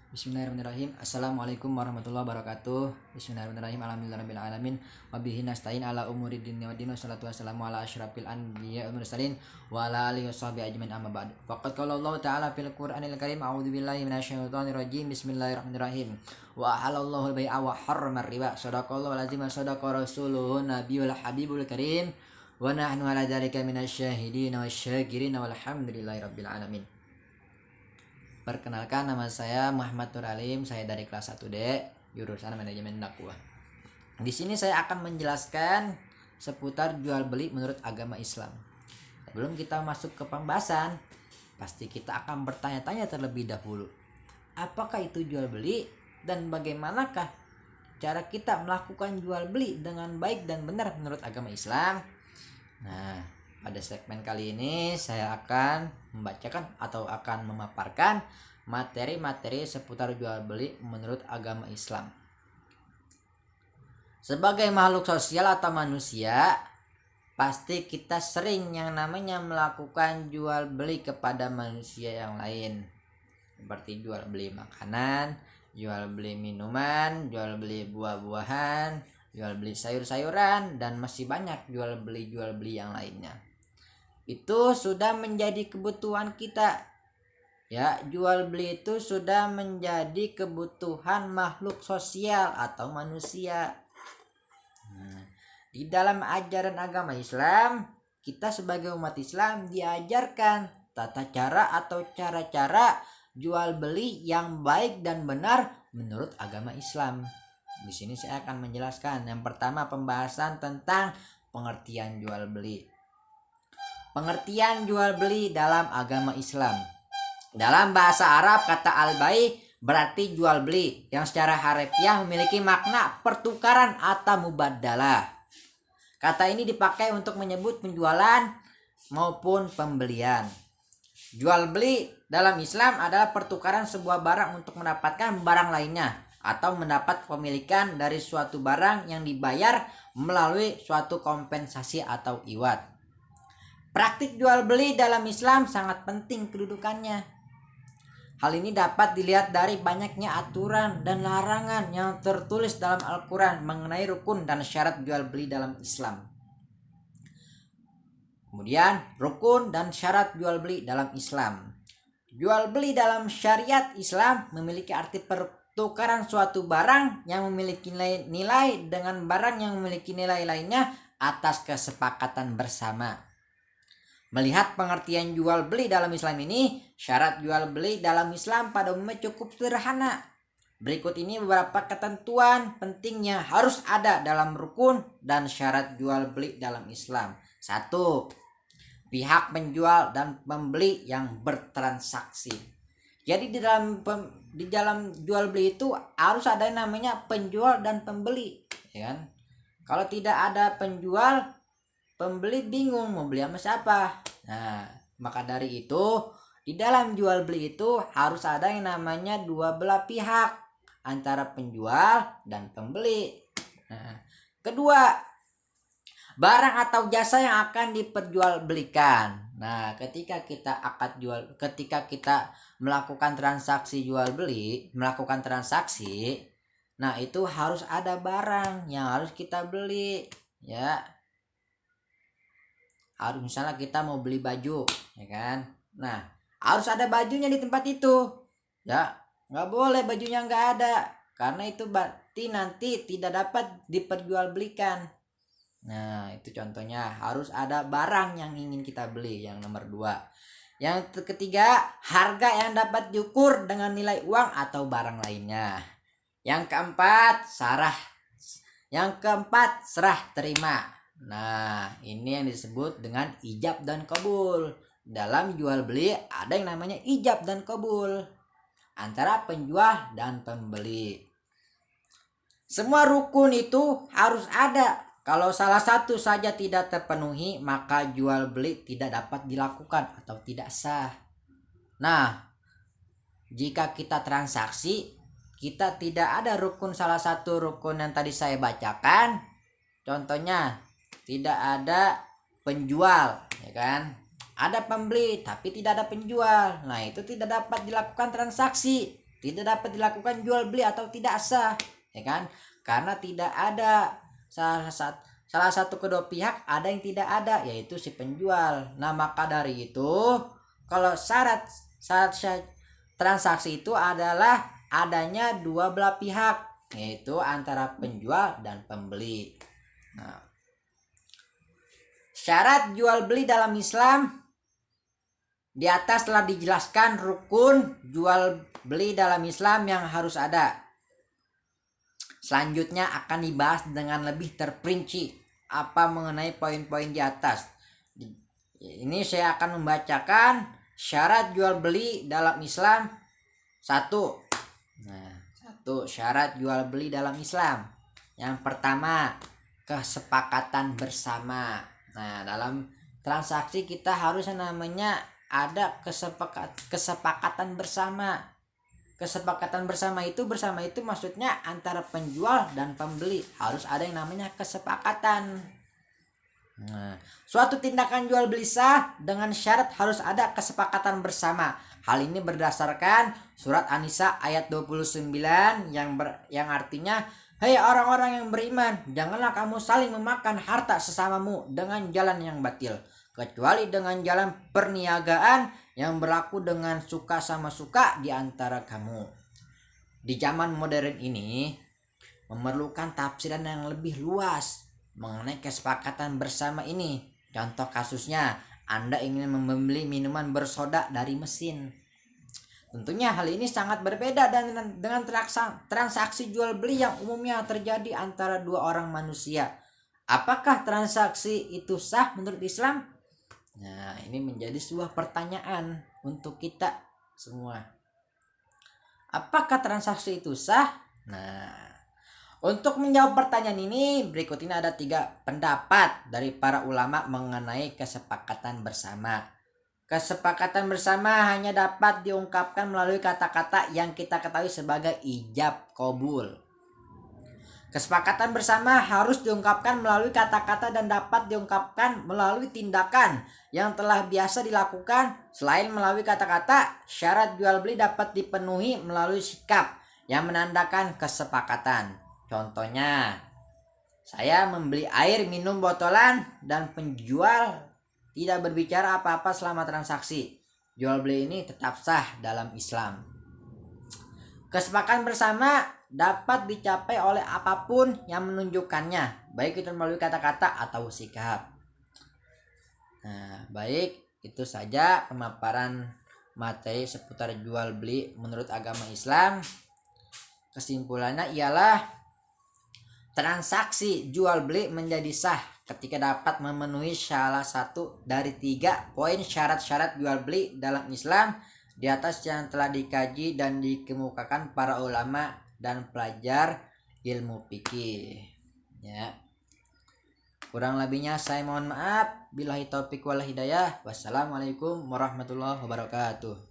Bismillahirrahmanirrahim. Assalamualaikum warahmatullahi wabarakatuh. Bismillahirrahmanirrahim. Alhamdulillahirabbil alamin. Wa bihi nasta'in ala umuri dinni wa din. Wassalatu wassalamu ala asyrafil anbiya'i wal mursalin wa ala alihi washabihi ajmain amma ba'du. Faqad qala Allah ta'ala fil Qur'anil Karim, a'udzu billahi minasyaitonir rajim. Bismillahirrahmanirrahim. Wa ahallallahu al-bai'a wa harrama riba. Shadaqallahu al-azim wa sadaqa rasuluhu nabiyul habibul karim. Wa nahnu ala dzalika minasyahidin wasyakirin walhamdulillahirabbil alamin. Perkenalkan, nama saya Muhammad Nur Alim, saya dari kelas 1D, jurusan manajemen dakwah. Di sini saya akan menjelaskan seputar jual beli menurut agama Islam. Sebelum kita masuk ke pembahasan, pasti kita akan bertanya-tanya terlebih dahulu. Apakah itu jual beli dan bagaimanakah cara kita melakukan jual beli dengan baik dan benar menurut agama Islam? Nah, pada segmen kali ini saya akan membacakan atau akan memaparkan materi-materi seputar jual beli menurut agama Islam. Sebagai makhluk sosial atau manusia, pasti kita sering yang namanya melakukan jual beli kepada manusia yang lain. Seperti jual beli makanan, jual beli minuman, jual beli buah-buahan, jual beli sayur-sayuran, dan masih banyak jual beli yang lainnya. Itu sudah menjadi kebutuhan kita. Ya, jual beli itu sudah menjadi kebutuhan makhluk sosial atau manusia. Di dalam ajaran agama Islam, kita sebagai umat Islam diajarkan tata cara atau cara-cara jual beli yang baik dan benar menurut agama Islam. Di sini saya akan menjelaskan. Yang pertama, pembahasan tentang pengertian jual beli. Pengertian jual beli dalam agama Islam. Dalam bahasa Arab, kata al-bai' berarti jual beli, yang secara harfiah memiliki makna pertukaran atau mubaddalah. Kata ini dipakai untuk menyebut penjualan maupun pembelian. Jual beli dalam Islam adalah pertukaran sebuah barang untuk mendapatkan barang lainnya, atau mendapat kepemilikan dari suatu barang yang dibayar melalui suatu kompensasi atau iwat. Praktik jual beli dalam Islam sangat penting kedudukannya. Hal ini dapat dilihat dari banyaknya aturan dan larangan yang tertulis dalam Al-Quran mengenai rukun dan syarat jual beli dalam Islam. Kemudian, rukun dan syarat jual beli dalam Islam. Jual beli dalam syariat Islam memiliki arti pertukaran suatu barang yang memiliki nilai dengan barang yang memiliki nilai lainnya atas kesepakatan bersama. Melihat pengertian jual beli dalam Islam ini, syarat jual beli dalam Islam pada umumnya cukup sederhana. Berikut ini beberapa ketentuan pentingnya harus ada dalam rukun dan syarat jual beli dalam Islam. 1. Pihak penjual dan pembeli yang bertransaksi. Jadi di dalam jual beli itu harus ada yang namanya penjual dan pembeli, ya kan? Kalau tidak ada penjual, pembeli bingung mau beli sama siapa. Nah, maka dari itu di dalam jual beli itu harus ada yang namanya dua belah pihak antara penjual dan pembeli. Nah, kedua, barang atau jasa yang akan diperjualbelikan. Nah, ketika kita melakukan transaksi jual beli, nah itu harus ada barang yang harus kita beli, ya. Harus, misalnya kita mau beli baju, ya kan? Nah, harus ada bajunya di tempat itu, ya. Nggak boleh bajunya nggak ada, karena itu berarti nanti tidak dapat diperjualbelikan. Nah, itu contohnya, harus ada barang yang ingin kita beli, yang nomor 2. Yang ketiga, harga yang dapat diukur dengan nilai uang atau barang lainnya. Yang keempat, serah terima. Nah, ini yang disebut dengan ijab dan qabul. Dalam jual beli ada yang namanya ijab dan qabul antara penjual dan pembeli. Semua rukun itu harus ada. Kalau salah satu saja tidak terpenuhi, maka jual beli tidak dapat dilakukan atau tidak sah. Nah, jika kita transaksi, kita tidak ada rukun, salah satu rukun yang tadi saya bacakan, contohnya tidak ada penjual, ya kan? Ada pembeli tapi tidak ada penjual. Nah, itu tidak dapat dilakukan transaksi. tidak dapat dilakukan jual beli atau tidak sah, ya kan? Karena tidak ada salah satu kedua pihak ada yang tidak ada, yaitu si penjual. Nah, maka dari itu kalau syarat transaksi itu adalah adanya dua belah pihak, yaitu antara penjual dan pembeli. Nah, syarat jual beli dalam Islam di atas telah dijelaskan rukun jual beli dalam Islam yang harus ada. Selanjutnya akan dibahas dengan lebih terperinci apa mengenai poin-poin di atas. Ini saya akan membacakan syarat jual beli dalam Islam. Satu syarat jual beli dalam Islam. Yang pertama, kesepakatan bersama. Nah, dalam transaksi kita harus namanya ada kesepakatan bersama. Kesepakatan bersama itu maksudnya antara penjual dan pembeli harus ada yang namanya kesepakatan. Nah, suatu tindakan jual beli sah dengan syarat harus ada kesepakatan bersama. Hal ini berdasarkan surat An-Nisa ayat 29 yang artinya, "Hei orang-orang yang beriman, janganlah kamu saling memakan harta sesamamu dengan jalan yang batil, kecuali dengan jalan perniagaan yang berlaku dengan suka sama suka di antara kamu." Di zaman modern ini memerlukan tafsiran yang lebih luas mengenai kesepakatan bersama ini. Contoh kasusnya, Anda ingin membeli minuman bersoda dari mesin. Tentunya hal ini sangat berbeda dengan transaksi jual beli yang umumnya terjadi antara dua orang manusia. Apakah transaksi itu sah menurut Islam? Nah, ini menjadi sebuah pertanyaan untuk kita semua. Apakah transaksi itu sah? Nah, untuk menjawab pertanyaan ini, berikut ini ada 3 pendapat dari para ulama mengenai kesepakatan bersama. Kesepakatan bersama hanya dapat diungkapkan melalui kata-kata yang kita ketahui sebagai ijab qabul. Kesepakatan bersama harus diungkapkan melalui kata-kata dan dapat diungkapkan melalui tindakan yang telah biasa dilakukan. Selain melalui kata-kata, syarat jual beli dapat dipenuhi melalui sikap yang menandakan kesepakatan. Contohnya, saya membeli air minum botolan dan penjual tidak berbicara apa-apa selama transaksi. Jual beli ini tetap sah dalam Islam. Kesepakatan bersama dapat dicapai oleh apapun yang menunjukkannya, baik itu melalui kata-kata atau sikap. Nah, baik, itu saja pemaparan materi seputar jual beli menurut agama Islam. Kesimpulannya ialah transaksi jual beli menjadi sah ketika dapat memenuhi salah satu dari 3 poin syarat-syarat jual beli dalam Islam di atas yang telah dikaji dan dikemukakan para ulama dan pelajar ilmu fikih. Ya. Kurang lebihnya saya mohon maaf. Billahi taufik wal hidayah. Wassalamualaikum warahmatullahi wabarakatuh.